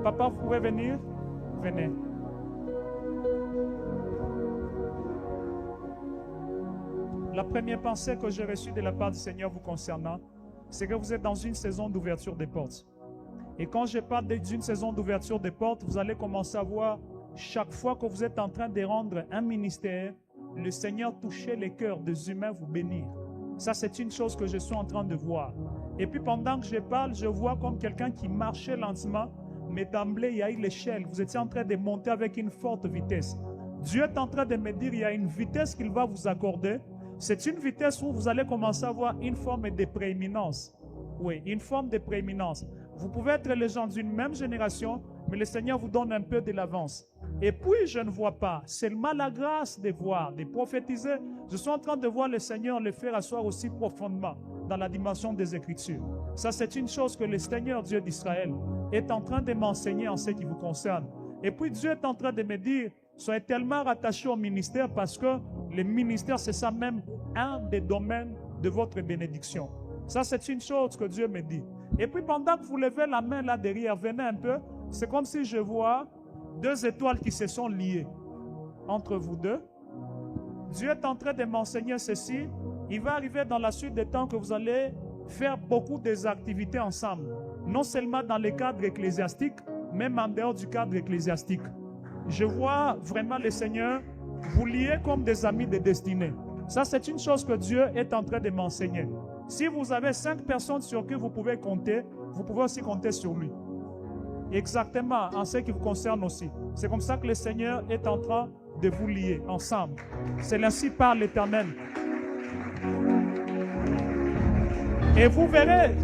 Papa, vous pouvez venir? Venez. La première pensée que j'ai reçue de la part du Seigneur vous concernant, c'est que vous êtes dans une saison d'ouverture des portes. Et quand je parle d'une saison d'ouverture des portes, vous allez commencer à voir chaque fois que vous êtes en train de rendre un ministère, le Seigneur toucher les cœurs des humains, vous bénir. Ça, c'est une chose que je suis en train de voir. Et puis pendant que je parle, je vois comme quelqu'un qui marchait lentement, mais d'emblée, il y a eu l'échelle. Vous étiez en train de monter avec une forte vitesse. Dieu est en train de me dire, il y a une vitesse qu'il va vous accorder. C'est une vitesse où vous allez commencer à avoir une forme de prééminence. Oui, une forme de prééminence. Vous pouvez être les gens d'une même génération, mais le Seigneur vous donne un peu de l'avance. Et puis, je ne vois pas, seulement la grâce de voir, de prophétiser. Je suis en train de voir le Seigneur le faire asseoir aussi profondément dans la dimension des Écritures. Ça, c'est une chose que le Seigneur, Dieu d'Israël, est en train de m'enseigner en ce qui vous concerne. Et puis, Dieu est en train de me dire, soyez tellement rattachés au ministère parce que le ministère, c'est ça même un des domaines de votre bénédiction. Ça, c'est une chose que Dieu me dit. Et puis, pendant que vous levez la main là derrière, venez un peu. C'est comme si je vois 2 étoiles qui se sont liées entre vous deux. Dieu est en train de m'enseigner ceci. Il va arriver dans la suite des temps que vous allez faire beaucoup des activités ensemble. Non seulement dans le cadre ecclésiastique, même en dehors du cadre ecclésiastique. Je vois vraiment le Seigneur vous lier comme des amis de destinée. Ça, c'est une chose que Dieu est en train de m'enseigner. Si vous avez 5 personnes sur qui vous pouvez compter, vous pouvez aussi compter sur lui. Exactement, en ce qui vous concerne aussi. C'est comme ça que le Seigneur est en train de vous lier ensemble. C'est ainsi par l'Éternel. Et vous verrez,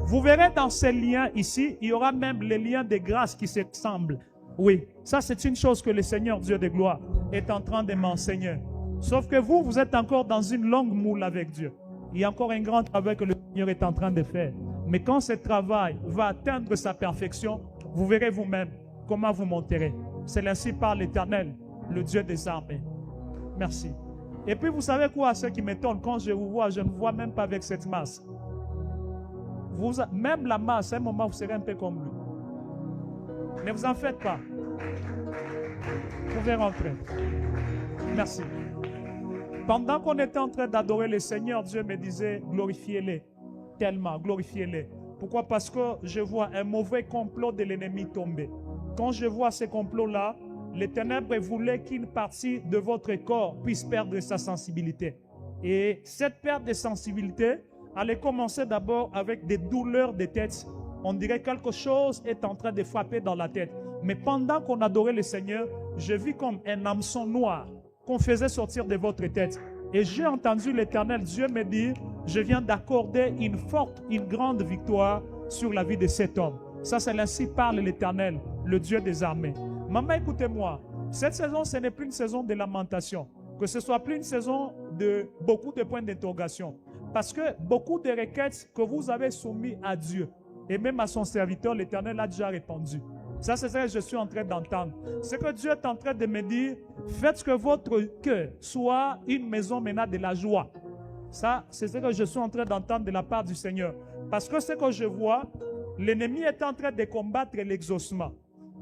vous verrez dans ces liens ici, il y aura même les liens de grâce qui se ressemblent. Oui, ça c'est une chose que le Seigneur Dieu de gloire est en train de m'enseigner. Sauf que vous êtes encore dans une longue moule avec Dieu. Il y a encore un grand travail que le Seigneur est en train de faire. Mais quand ce travail va atteindre sa perfection, vous verrez vous-même comment vous monterez. C'est ainsi par l'Éternel, le Dieu des armées. Merci. Et puis vous savez quoi, ce qui m'étonne, quand je vous vois, je ne vous vois même pas avec cette masse. Même la masse, à un moment, vous serez un peu comme lui. Ne vous en faites pas. Vous pouvez rentrer. Merci. Pendant qu'on était en train d'adorer le Seigneur, Dieu me disait, glorifiez-les. Tellement, glorifiez-les. Pourquoi? Parce que je vois un mauvais complot de l'ennemi tomber. Quand je vois ce complot-là, les ténèbres voulaient qu'une partie de votre corps puisse perdre sa sensibilité. Et cette perte de sensibilité allait commencer d'abord avec des douleurs de tête. On dirait que quelque chose est en train de frapper dans la tête. Mais pendant qu'on adorait le Seigneur, je vis comme un hameçon noir qu'on faisait sortir de votre tête. Et j'ai entendu l'Éternel Dieu me dire, je viens d'accorder une grande victoire sur la vie de cet homme. Ça, c'est ainsi parle l'Éternel, le Dieu des armées. Maman, écoutez-moi. Cette saison, ce n'est plus une saison de lamentation. Que ce soit plus une saison de beaucoup de points d'interrogation. Parce que beaucoup de requêtes que vous avez soumises à Dieu, et même à son serviteur, l'Éternel a déjà répondu. Ça, c'est ce que je suis en train d'entendre. C'est que Dieu est en train de me dire, faites que votre cœur soit une maison maintenant de la joie. Ça, c'est ce que je suis en train d'entendre de la part du Seigneur. Parce que ce que je vois, l'ennemi est en train de combattre l'exaucement.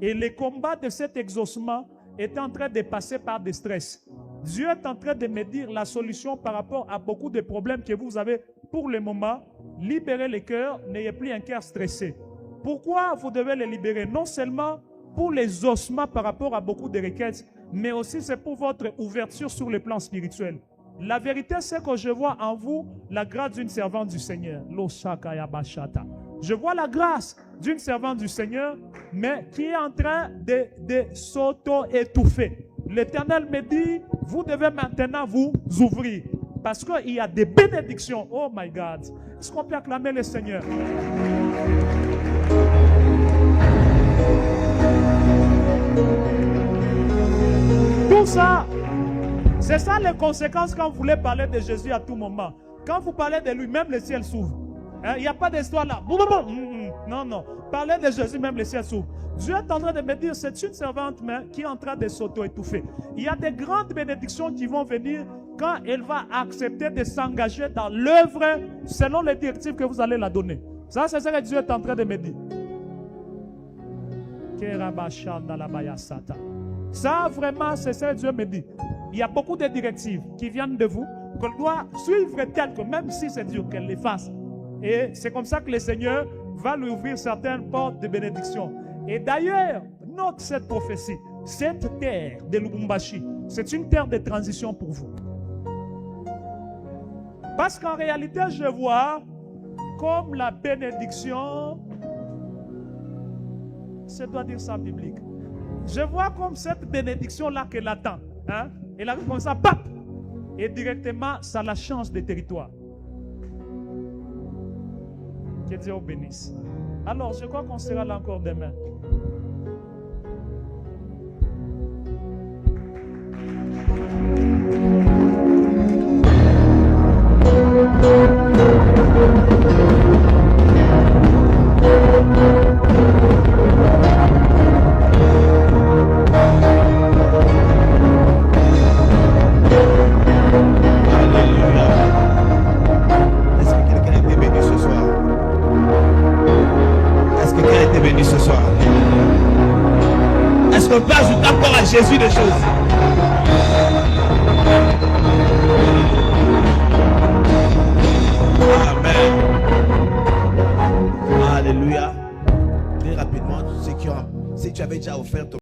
Et le combat de cet exaucement est en train de passer par des stress. Dieu est en train de me dire la solution par rapport à beaucoup de problèmes que vous avez pour le moment. Libérez le cœur, n'ayez plus un cœur stressé. Pourquoi vous devez le libérer? Non seulement pour les ossements par rapport à beaucoup de requêtes, mais aussi c'est pour votre ouverture sur le plan spirituel. La vérité, c'est que je vois en vous la grâce d'une servante du Seigneur. Je vois la grâce d'une servante du Seigneur, mais qui est en train de s'auto-étouffer. L'Éternel me dit, vous devez maintenant vous ouvrir. Parce qu'il y a des bénédictions. Oh my God. Est-ce qu'on peut acclamer le Seigneur? Tout ça, c'est ça les conséquences quand vous voulez parler de Jésus à tout moment. Quand vous parlez de lui, même le ciel s'ouvre. Il n'y a pas d'histoire là. Non, non. Parlez de Jésus, même le ciel s'ouvre. Dieu est en train de me dire, c'est une servante qui est en train de s'auto-étouffer. Il y a des grandes bénédictions qui vont venir quand elle va accepter de s'engager dans l'œuvre selon les directives que vous allez la donner. Ça, c'est ce que Dieu est en train de me dire. Ça, vraiment, c'est ce que Dieu me dit. Il y a beaucoup de directives qui viennent de vous, qu'on doit suivre telles que, même si c'est Dieu, qu'elle les fasse. Et c'est comme ça que le Seigneur va lui ouvrir certaines portes de bénédiction. Et d'ailleurs, note cette prophétie. Cette terre de Lubumbashi, c'est une terre de transition pour vous. Parce qu'en réalité, je vois comme la bénédiction, je dois dire ça biblique. Je vois comme cette bénédiction-là qu'elle attend. Hein? Elle arrive comme ça, pap! Et directement, ça la change de territoire. Que Dieu vous bénisse. Alors, je crois qu'on sera là encore demain. Est-ce qu'on peut ajouter encore à Jésus des choses? Amen. Alléluia. Très rapidement, si tu avais déjà offert ton